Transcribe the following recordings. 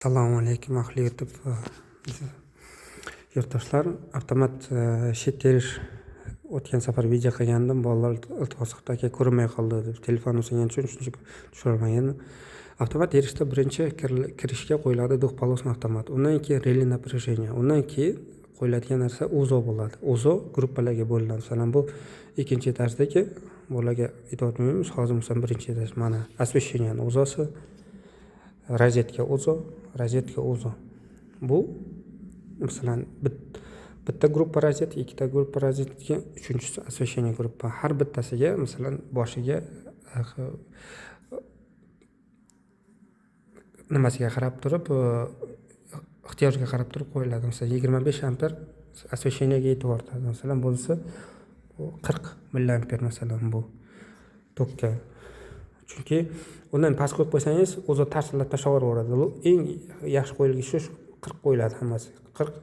Assalomu alaykum, ahli YouTube yurtdoshlar. Avtomat shit terish o'tgan safar video qilgandim. Bolalar iltimos qildi, aka ko'rinmay qoldi deb. Telefon o'sgani uchun shuncha tushira olmagandim. Avtomat terishda birinchi kirishga qo'yiladi duxpolosный avtomat. Undan keyin relay напряжение. Undan keyin qo'yiladigan narsa OZO bo'ladi. OZO gruppalarga bo'linadi. Masalan, bu ikkinchi etajdagi bolaga aytib o'tmaymiz. Hozir masalan birinchi etaj mana освещениyaning OZOsi, rozetka OZO. Bu masalan bitta gruppa rozet, ikkita gruppa rozetga, uchinchisi освещение gruppa. Har bittasiga masalan boshiga nimasiga qarab turib, ehtiyojga qarab turib qo'yiladi. Masalan 25 amper освещениyaga yetib ortadi. Masalan bo'lsa 40 milliamper masalan bu tokka. Chunki undan past qo'yib qo'ysangiz, o'zi tarsillab tashlab yuboradi. Bu eng yaxshi qo'yilgisi 40 qo'yiladi hammasi. 40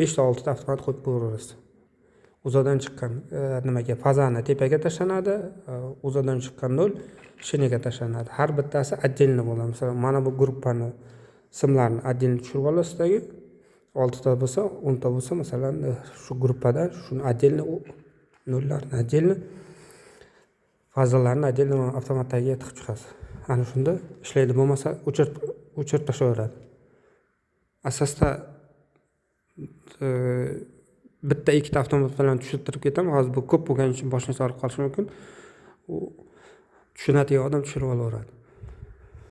5 ta 6 ta avtomat qo'yib qo'yaverasiz. O'zadan chiqqan nimaga fazani tepaga tashlanadi, o'zadan chiqqan nol shinaga tashlanadi. Har bittasi отдельно bo'ladi. Masalan, mana bu gruppani simlarini отдельно tushirib olasizlar. 6 ta bo'lsa, 10 ta bo'lsa, masalan, shu gruppada shuni отдельно nollarni отдельно fazalarni отдельно avtomatga tiqib chiqasiz. Ana shunda ishlaydi, bo'lmasa o'chirib tashlayveradi. Asosda bitta ikkita avtomat bilan tushirtirib ketaman. Hozir bu ko'p bo'lgani uchun boshini og'rib qolishi mumkin. U tushunadigan odam tushirib olaveradi.